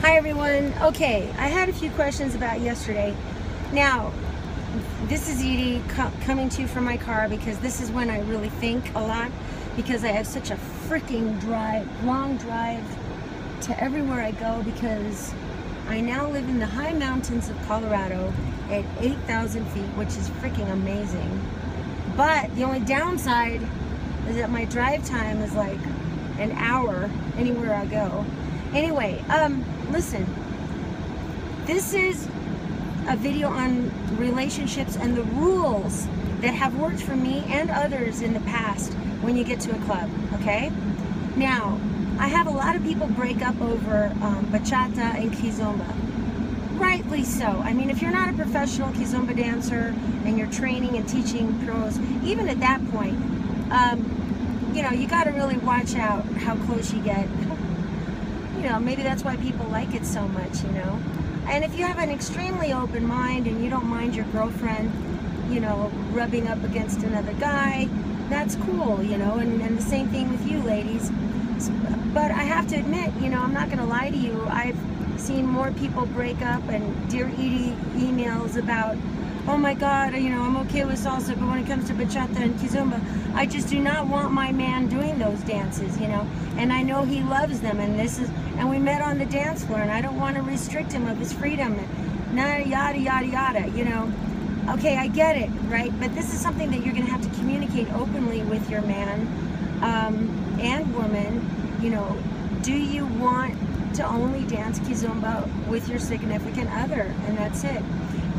Hi everyone. Okay, I had a few questions about yesterday. Now, this is Edie coming to you from my car because this is when I really think a lot, because I have such a freaking long drive to everywhere I go, because I now live in the high mountains of Colorado at 8,000 feet, which is freaking amazing. But the only downside is that my drive time is like an hour anywhere I go. Anyway, listen, this is a video on relationships and the rules that have worked for me and others in the past when you get to a club, okay? Now, I have a lot of people break up over bachata and kizomba. Rightly so. I mean, if you're not a professional kizomba dancer and you're training and teaching pros, even at that point, you know, you got to really watch out how close you get. You know, maybe that's why people like it so much, you know. And if you have an extremely open mind and you don't mind your girlfriend, you know, rubbing up against another guy, that's cool, you know, and the same thing with you ladies. But I have to admit, you know, I'm not going to lie to you, I've seen more people break up and Dear Edie emails about, oh my God, you know, I'm okay with salsa, but when it comes to bachata and kizomba, I just do not want my man doing those dances, you know, and I know he loves them, and we met on the dance floor, and I don't want to restrict him of his freedom, and yada, yada, yada, you know. Okay, I get it, right? But this is something that you're going to have to communicate openly with your man and woman. You know, do you want to only dance kizomba with your significant other, and that's it?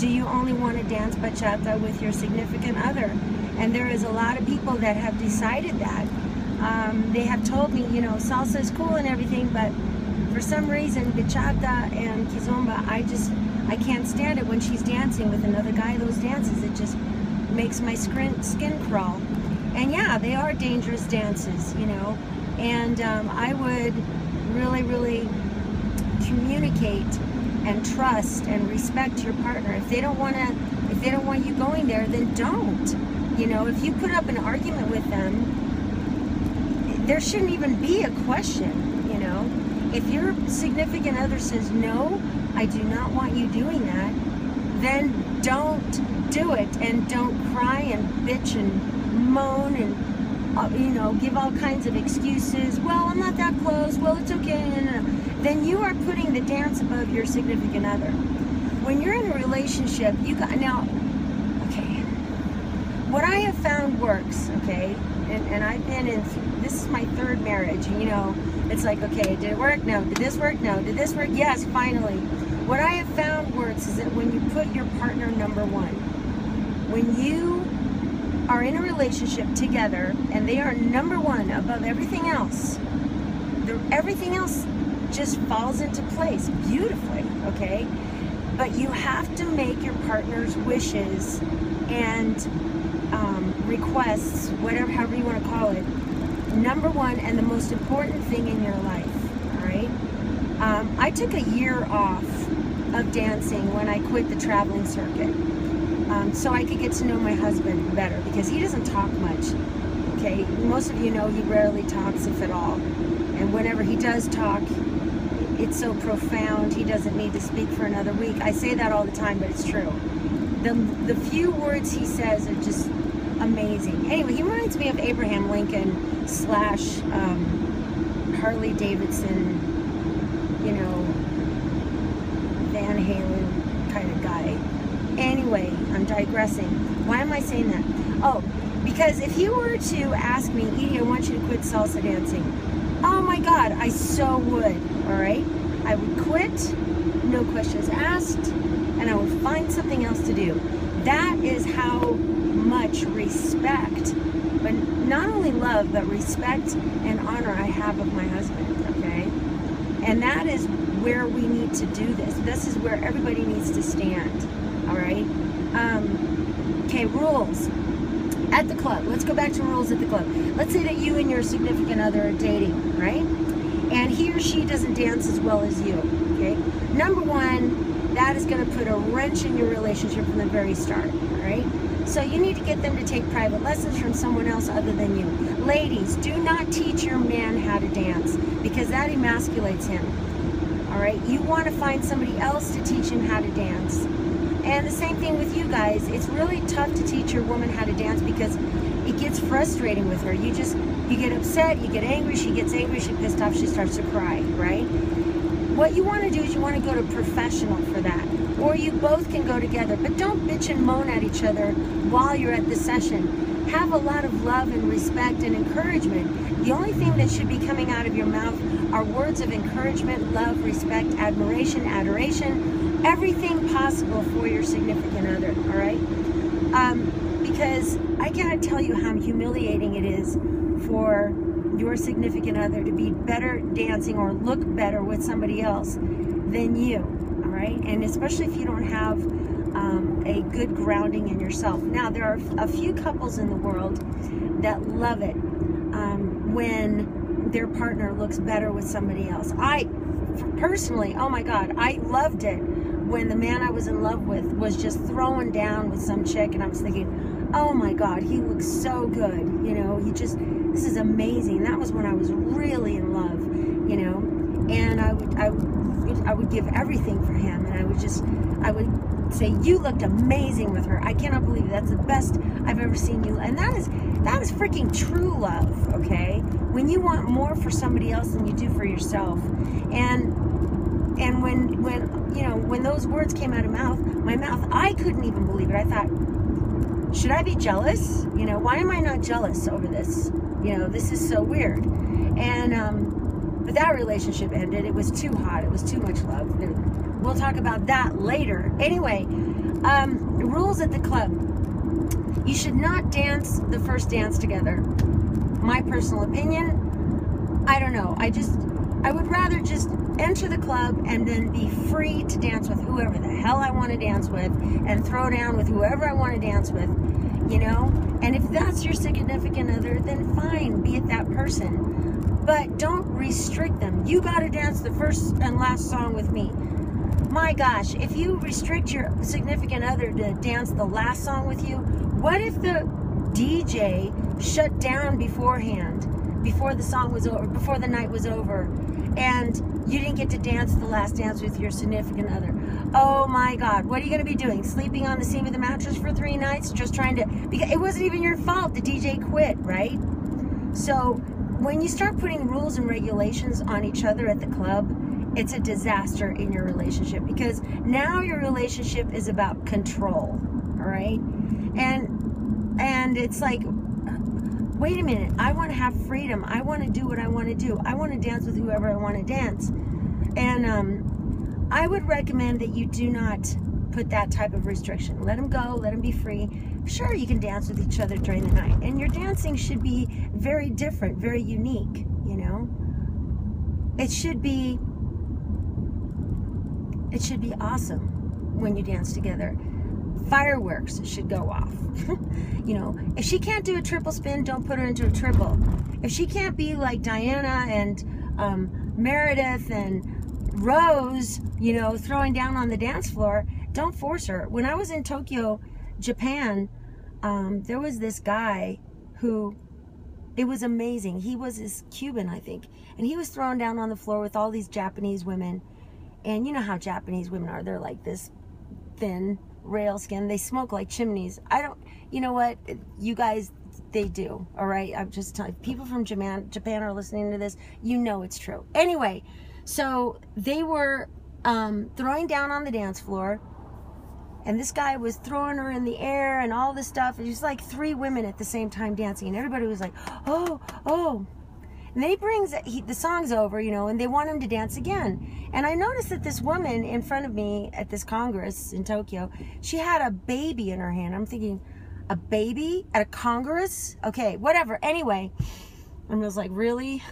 Do you only want to dance bachata with your significant other? And there is a lot of people that have decided that. They have told me, you know, salsa is cool and everything, but for some reason, bachata and kizomba, I can't stand it when she's dancing with another guy. Those dances, it just makes my skin crawl. And yeah, they are dangerous dances, you know. And I would really, really communicate and trust and respect your partner. If they don't want you going there, then don't. You know, if you put up an argument with them, there shouldn't even be a question, you know. If your significant other says, no, I do not want you doing that, then don't do it, and don't cry and bitch and moan and, you know, give all kinds of excuses. Well, I'm not that close. Well, it's okay. No. Then you are putting the dance above your significant other. When you're in a relationship, you got, now, okay, what I have found works, okay, and I've been in, this is my third marriage, and you know, it's like, okay, did it work? No. Did this work? No. Did this work? Yes, finally. What I have found works is that when you put your partner number one, when you are in a relationship together and they are number one above everything else, everything else just falls into place beautifully, okay? But you have to make your partner's wishes and requests, whatever, however you want to call it, number one and the most important thing in your life, all right? I took a year off of dancing when I quit the traveling circuit, so I could get to know my husband better, because he doesn't talk much, okay? Most of you know he rarely talks, if at all, and whenever he does talk, it's so profound, he doesn't need to speak for another week. I say that all the time, but it's true. The few words he says are just amazing. Anyway, he reminds me of Abraham Lincoln / Harley Davidson, you know, Van Halen kind of guy. Anyway, I'm digressing. Why am I saying that? Oh, because if you were to ask me, Edie, I want you to quit salsa dancing, oh my God, I so would, all right? I would quit, no questions asked, and I would find something else to do. That is how much respect, but not only love, but respect and honor I have of my husband, okay? And that is where we need to do this. This is where everybody needs to stand, all right? Okay, rules. At the club, let's go back to rules at the club. Let's say that you and your significant other are dating, right? And he or she doesn't dance as well as you, okay? Number one, that is gonna put a wrench in your relationship from the very start, all right? So you need to get them to take private lessons from someone else other than you. Ladies, do not teach your man how to dance, because that emasculates him, all all right? You want to find somebody else to teach him how to dance. And the same thing with you guys. It's really tough to teach your woman how to dance because it gets frustrating with her. You get upset, you get angry, she gets angry, she's pissed off, she starts to cry, right? What you want to do is you want to go to a professional for that. Or you both can go together, but don't bitch and moan at each other while you're at the session. Have a lot of love and respect and encouragement. The only thing that should be coming out of your mouth are words of encouragement, love, respect, admiration, adoration, everything possible for your significant other, all right? Because I cannot tell you how humiliating it is for your significant other to be better dancing or look better with somebody else than you, all right? And especially if you don't have a good grounding in yourself. Now, there are a few couples in the world that love it when their partner looks better with somebody else. I personally, oh my God, I loved it when the man I was in love with was just throwing down with some chick, and I was thinking, oh my God, he looks so good, you know, this is amazing. That was when I was really in love, you know, and I would give everything for him, and I would say, you looked amazing with her. I cannot believe it. That's the best I've ever seen you. And that is freaking true love, okay? When you want more for somebody else than you do for yourself. And when those words came out of my mouth, I couldn't even believe it. I thought, should I be jealous? You know, why am I not jealous over this? You know, this is so weird. And but that relationship ended. It was too hot. It was too much love. We'll talk about that later. Anyway, rules at the club. You should not dance the first dance together. My personal opinion, I don't know. I would rather just enter the club and then be free to dance with whoever the hell I want to dance with and throw down with whoever I want to dance with, you know? And if that's your significant other, then fine, be it that person. But don't restrict them. You got to dance the first and last song with me. My gosh, if you restrict your significant other to dance the last song with you, what if the DJ shut down beforehand, before the song was over, before the night was over, and you didn't get to dance the last dance with your significant other? Oh my God, what are you going to be doing? Sleeping on the seam of the mattress for 3 nights? Just trying to, because it wasn't even your fault. The DJ quit, right? So when you start putting rules and regulations on each other at the club, it's a disaster in your relationship, because now your relationship is about control, all right? And it's like, wait a minute, I want to have freedom. I want to do what I want to do. I want to dance with whoever I want to dance. And I would recommend that you do not put that type of restriction. Let them go, let them be free. Sure, you can dance with each other during the night, and your dancing should be very different, very unique, you know? It should be awesome when you dance together. Fireworks should go off. You know, if she can't do a triple spin, don't put her into a triple. If she can't be like Diana and Meredith and Rose, you know, throwing down on the dance floor, don't force her. When I was in Tokyo, Japan, there was this guy who, it was amazing. He was this Cuban, I think, and he was throwing down on the floor with all these Japanese women. And you know how Japanese women are. They're like this thin, rail skin. They smoke like chimneys. You know what? You guys, they do. All right? I'm just telling you. People from Japan are listening to this. You know it's true. Anyway, so they were throwing down on the dance floor. And this guy was throwing her in the air and all this stuff. It was like 3 women at the same time dancing. And everybody was like, oh, oh. And then he brings, the song's over, you know, and they want him to dance again. And I noticed that this woman in front of me at this Congress in Tokyo, she had a baby in her hand. I'm thinking, a baby at a Congress? Okay, whatever. Anyway, I was like, really?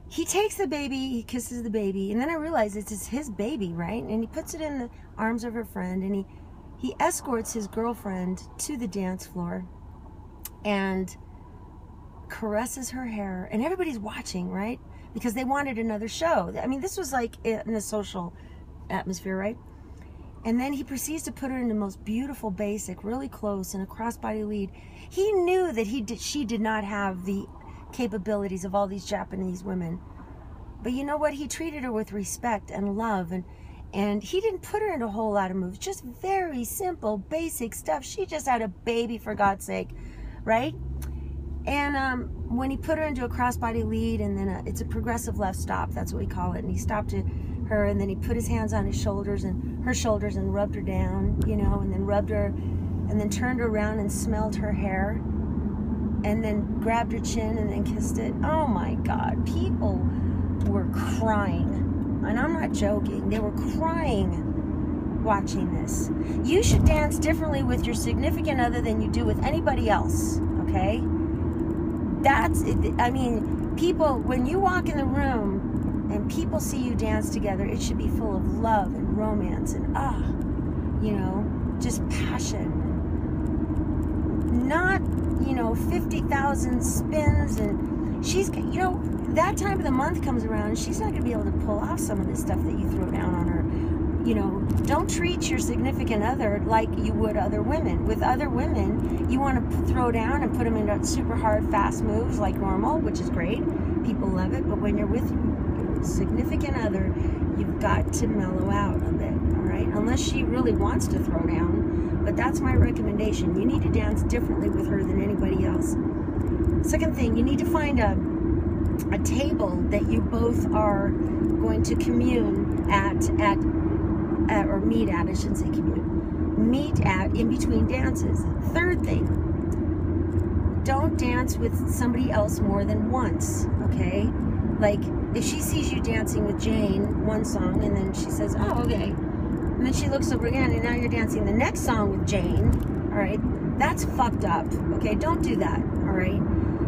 He takes the baby, he kisses the baby, and then I realize it's his baby, right? And he puts it in the arms of her friend, and he escorts his girlfriend to the dance floor and caresses her hair, and everybody's watching, right? Because they wanted another show. I mean, this was like in a social atmosphere, right? And then he proceeds to put her in the most beautiful basic, really close, in a crossbody lead. He knew that she did not have the capabilities of all these Japanese women. But you know what? He treated her with respect and love, and he didn't put her in a whole lot of moves, just very simple, basic stuff. She just had a baby, for God's sake, right? And when he put her into a crossbody lead, and then it's a progressive left stop, that's what we call it, and he stopped her, and then he put his hands on his shoulders and her shoulders and rubbed her down, you know, and then rubbed her, and then turned her around and smelled her hair, and then grabbed her chin and then kissed it. Oh my God, people were crying. And I'm not joking. They were crying watching this. You should dance differently with your significant other than you do with anybody else, okay? That's, I mean, people, when you walk in the room and people see you dance together, it should be full of love and romance and, you know, just passion. Not, you know, 50,000 spins, and she's, you know, that time of the month comes around and she's not going to be able to pull off some of this stuff that you throw down on her. You know, don't treat your significant other like you would other women. With other women, you want to throw down and put them into super hard, fast moves like normal, which is great. People love it. But when you're with your significant other, you've got to mellow out a bit, all right? Unless she really wants to throw down. But that's my recommendation. You need to dance differently with her than anybody else. Second thing, you need to find a table that you both are going to commune at or meet at, I shouldn't say commune, meet at in between dances. Third thing, don't dance with somebody else more than once, okay? Like, if she sees you dancing with Jane one song and then she says, oh, okay, and then she looks over again and now you're dancing the next song with Jane, all right? That's fucked up, okay? Don't do that, all right?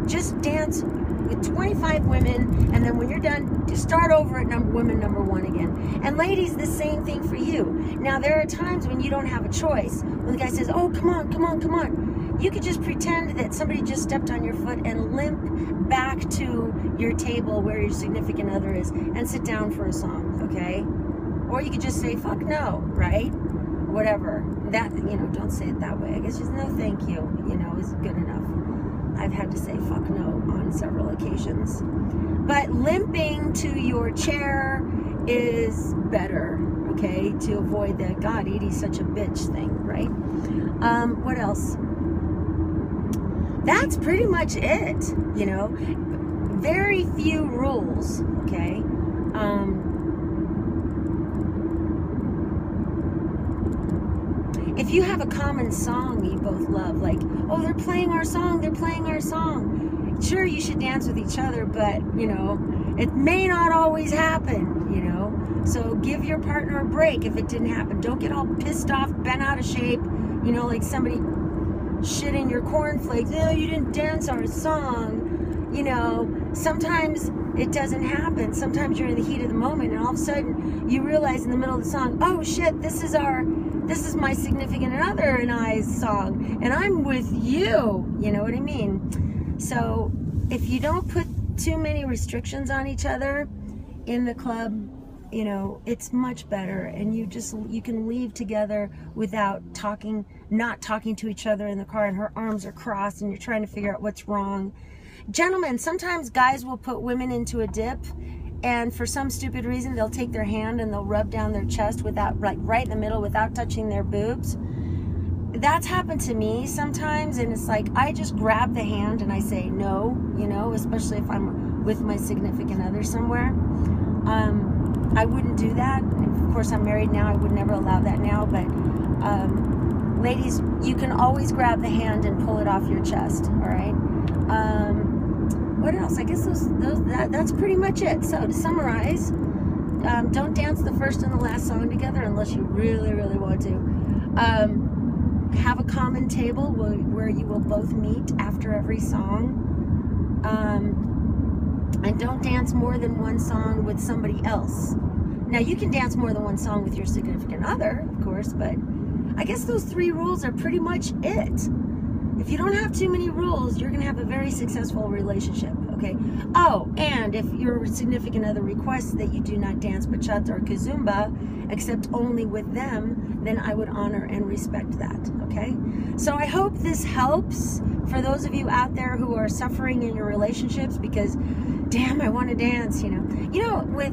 Just dance with 25 women, and then when you're done, just start over at women number one again. And ladies, the same thing for you. Now, there are times when you don't have a choice. When the guy says, oh, come on, come on, come on. You could just pretend that somebody just stepped on your foot and limp back to your table where your significant other is and sit down for a song, okay? Or you could just say, fuck no, right? Whatever. That, you know, don't say it that way. I guess just no thank you, you know, is good enough. I've had to say fuck no on several occasions. But limping to your chair is better, okay? To avoid that, God, Edie's such a bitch thing, right? What else? That's pretty much it, you know? Very few rules, okay? If you have a common song you both love, like, oh, they're playing our song, they're playing our song. Sure, you should dance with each other, but, you know, it may not always happen, you know. So give your partner a break if it didn't happen. Don't get all pissed off, bent out of shape, you know, like somebody shitting your cornflakes. No, you didn't dance our song. You know, sometimes it doesn't happen. Sometimes you're in the heat of the moment and all of a sudden you realize in the middle of the song, oh shit, this is my significant other and I's song, and I'm with you. You know what I mean? So if you don't put too many restrictions on each other in the club, you know, it's much better, and you can leave together without not talking to each other in the car, and her arms are crossed and you're trying to figure out what's wrong. Gentlemen, sometimes guys will put women into a dip, and for some stupid reason they'll take their hand and they'll rub down their chest without, like, right in the middle without touching their boobs. That's happened to me sometimes, and it's like I just grab the hand and I say no, you know, especially if I'm with my significant other somewhere. I wouldn't do that. And of course, I'm married now. I would never allow that now. But ladies, you can always grab the hand and pull it off your chest. All right. What else? I guess that's pretty much it. So to summarize, don't dance the first and the last song together unless you really, really want to. Have a common table where you will both meet after every song. And don't dance more than one song with somebody else. Now, you can dance more than one song with your significant other, of course, but I guess those 3 rules are pretty much it. If you don't have too many rules, you're going to have a very successful relationship. okay? Oh, and if your significant other requests that you do not dance bachata or kizomba, except only with them, then I would honor and respect that, okay? So I hope this helps for those of you out there who are suffering in your relationships because, damn, I want to dance, you know. You know, with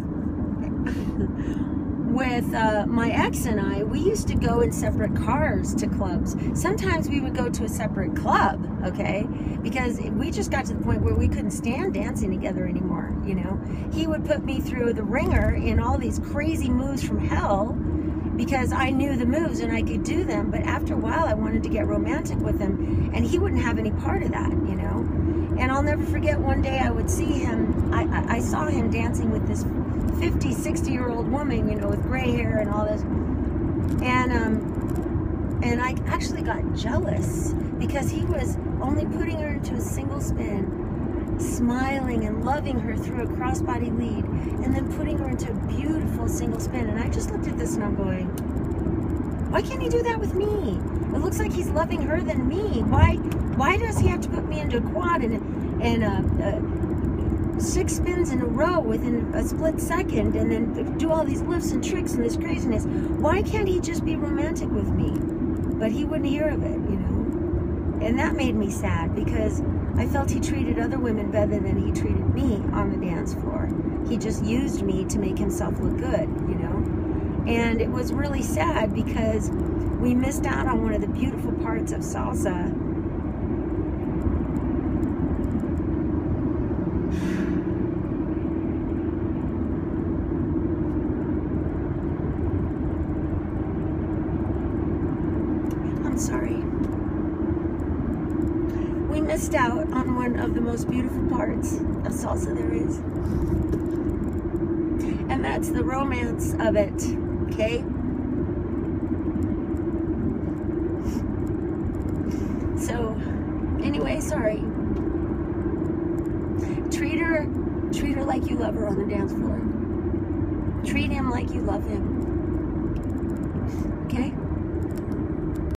my ex and I, we used to go in separate cars to clubs. Sometimes we would go to a separate club, okay? Because we just got to the point where we couldn't stand dancing together anymore, you know? He would put me through the ringer in all these crazy moves from hell because I knew the moves and I could do them, but after a while I wanted to get romantic with him and he wouldn't have any part of that, you know? And I'll never forget one day I would see him, I saw him dancing with this 50, 60-year-old woman, you know, with gray hair and all this. And I actually got jealous because he was only putting her into a single spin, smiling and loving her through a crossbody lead, and then putting her into a beautiful single spin. And I just looked at this and I'm going, why can't he do that with me? It looks like he's loving her than me. Why does he have to put me into a quad and 6 spins in a row within a split second and then do all these lifts and tricks and this craziness? Why can't he just be romantic with me? But he wouldn't hear of it, you know? And that made me sad because I felt he treated other women better than he treated me on the dance floor. He just used me to make himself look good, you know? And it was really sad because we missed out on one of the beautiful parts of salsa. Sorry. We missed out on one of the most beautiful parts of salsa there is. And that's the romance of it, okay? So, anyway, sorry. Treat her like you love her on the dance floor. Treat him like you love him.